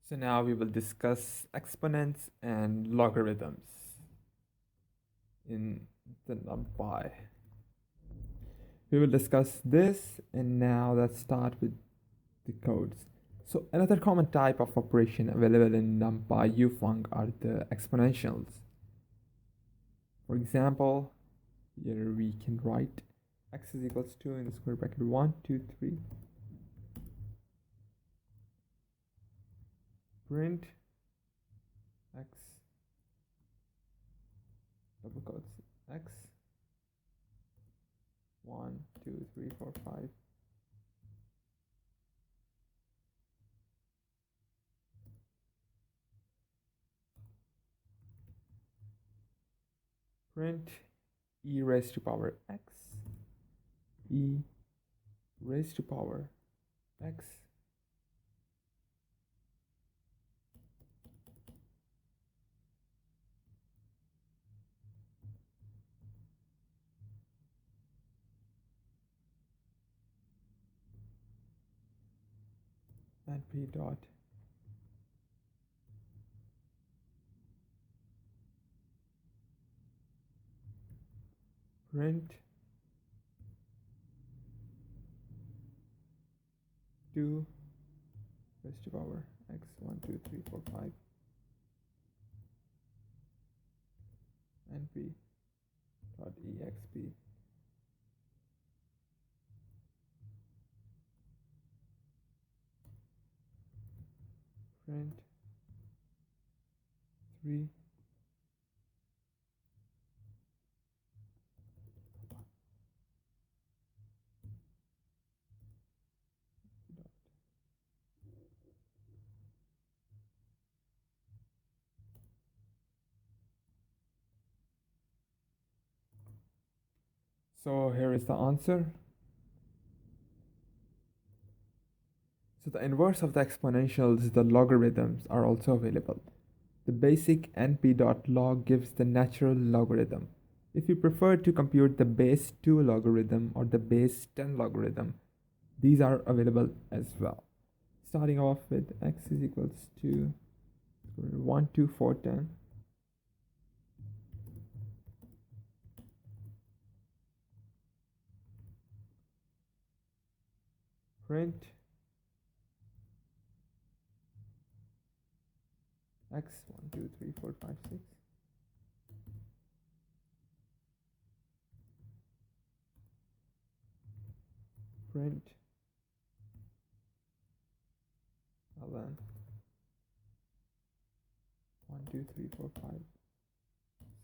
So now we will discuss exponents and logarithms in the Numpy. We will discuss this, and now let's start with the codes. So another common type of operation available in Numpy UFunk are the exponentials. For example, here we can write x is equals to in the square bracket 1, 2, 3. Print x double quotes x 1, 2, 3, 4, 5. Print e raised to power x, e raised to power x, and p dot print 2 raised to power x 1, 2, 3, 4, 5, and p dot exp. Print 3 dot. So here is the answer. So the inverse of the exponentials, the logarithms, are also available. The basic np.log gives the natural logarithm. If you prefer to compute the base 2 logarithm or the base 10 logarithm, these are available as well. Starting off with x is equals to 1, 2, 4, 10. Print x 1, 2, 3, 4, 5, 6. Print ln 1, 2, 3, 4, 5,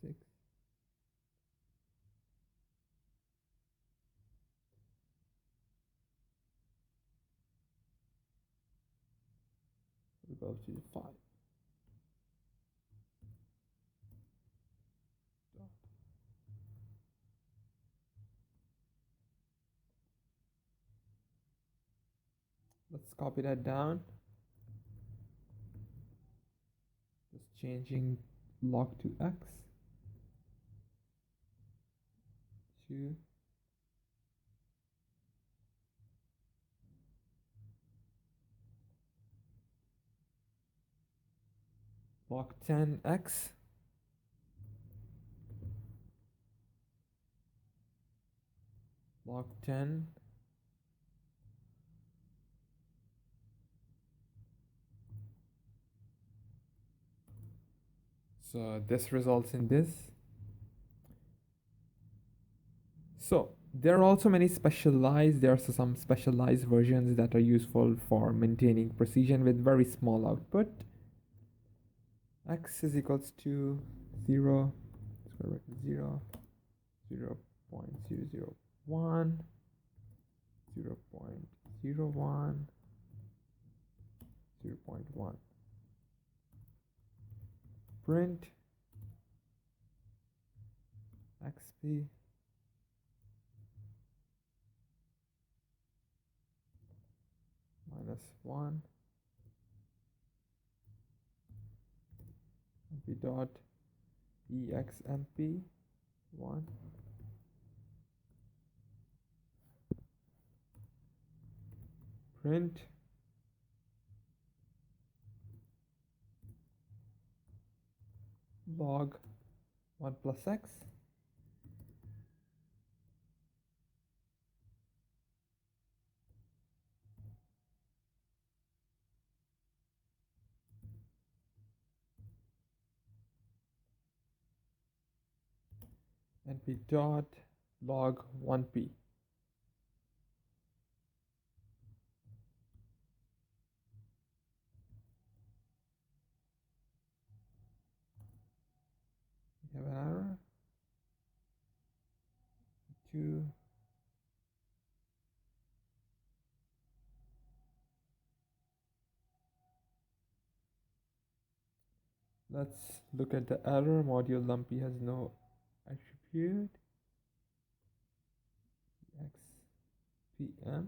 6. We go to 5. Let's copy that down. Just changing log to x. 2. Log 10x. Log 10. So this results in this. So there are also there are some specialized versions that are useful for maintaining precision with very small output. X is equals to 0, square bracket 0, 0 0.001, 0 0.01, 0.1. Print xp minus 1 mp dot exmp 1. Print log 1 plus x np dot log 1p. We have an error. 2. Let's look at the error. Module Numpy has no attribute. xpm.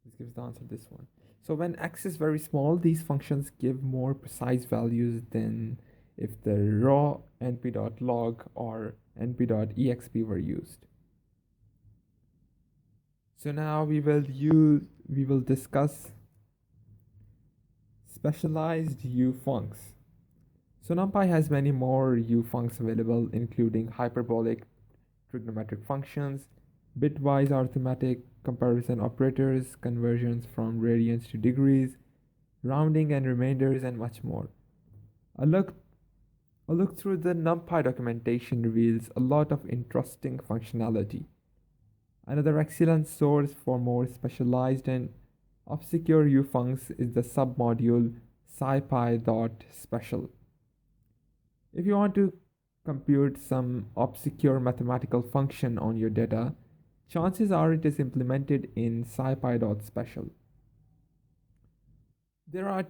This gives the answer, this one. So when x is very small, these functions give more precise values than if the raw np.log or np.exp were used. So now we will discuss specialized ufuncs. So NumPy has many more ufuncs available, including hyperbolic trigonometric functions, bitwise arithmetic, comparison operators, conversions from radians to degrees, rounding and remainders, and much more. A look through the NumPy documentation reveals a lot of interesting functionality. Another excellent source for more specialized and obscure ufuncs is the submodule scipy.special. If you want to compute some obscure mathematical function on your data, chances are it is implemented in scipy.special. There are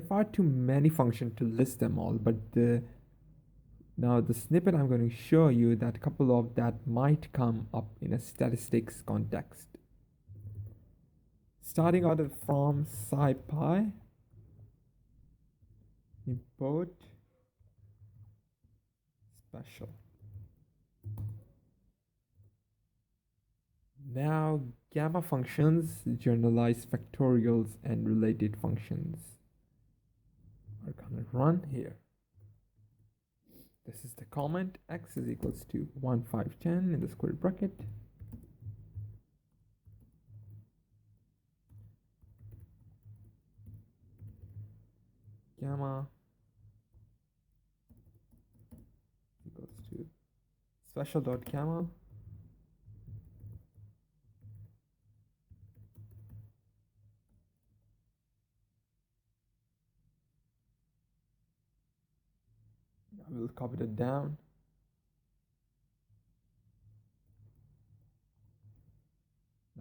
far too many functions to list them all, but now the snippet I'm going to show you, that a couple of that might come up in a statistics context. Starting out from scipy, import special. Now gamma functions, generalized factorials, and related functions are gonna run here. This is the comment, x is equals to 1, 5, 10 in the square bracket. Gamma equals to special dot gamma I will copy that down.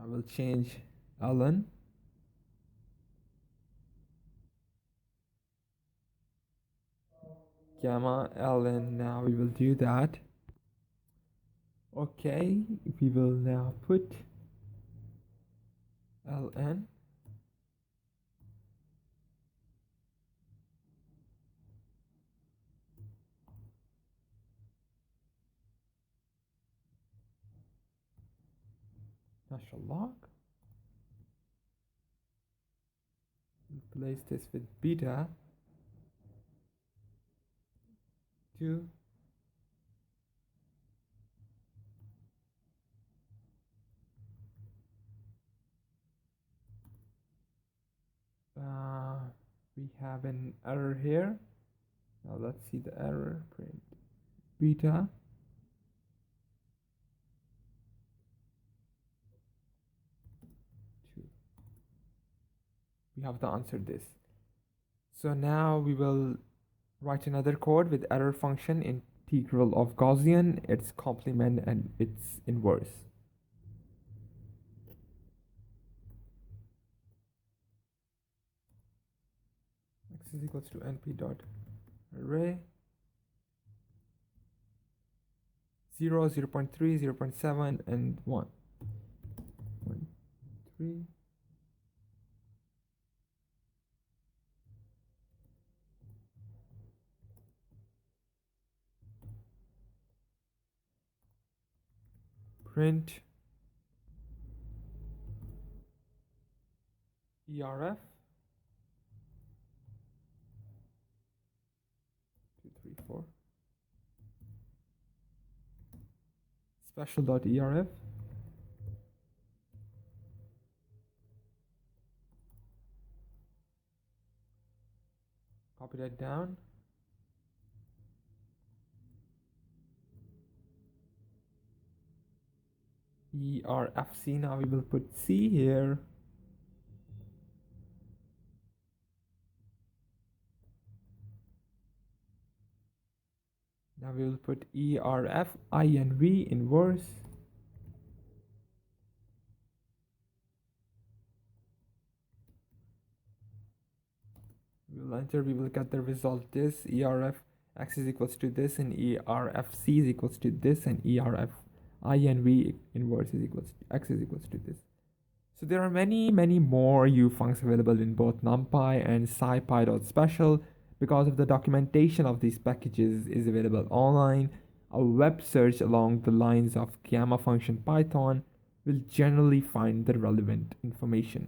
I will change ln gamma ln. Now we will do that. Okay, we will now put ln natural log. Replace this with beta 2 we have an error here. Now let's see the error. Print beta 2. We have to answer this. So now we will write another code with error function, integral of Gaussian, its complement, and its inverse. X is equals to np dot array 0, 0 0.3, 0 0.7, and 1. 1, 3. Print erf special.erf. Copy that down. ERFC, now we will put C here. Now we will put ERF, INV, inverse. We will enter, we will get the result this, ERF x is equals to this, and ERFC is equals to this, and ERF INV inverse is equals to, x is equals to this. So there are many more ufuncs available in both numpy and scipy.special. Because of the documentation of these packages is available online, a web search along the lines of gamma function Python will generally find the relevant information.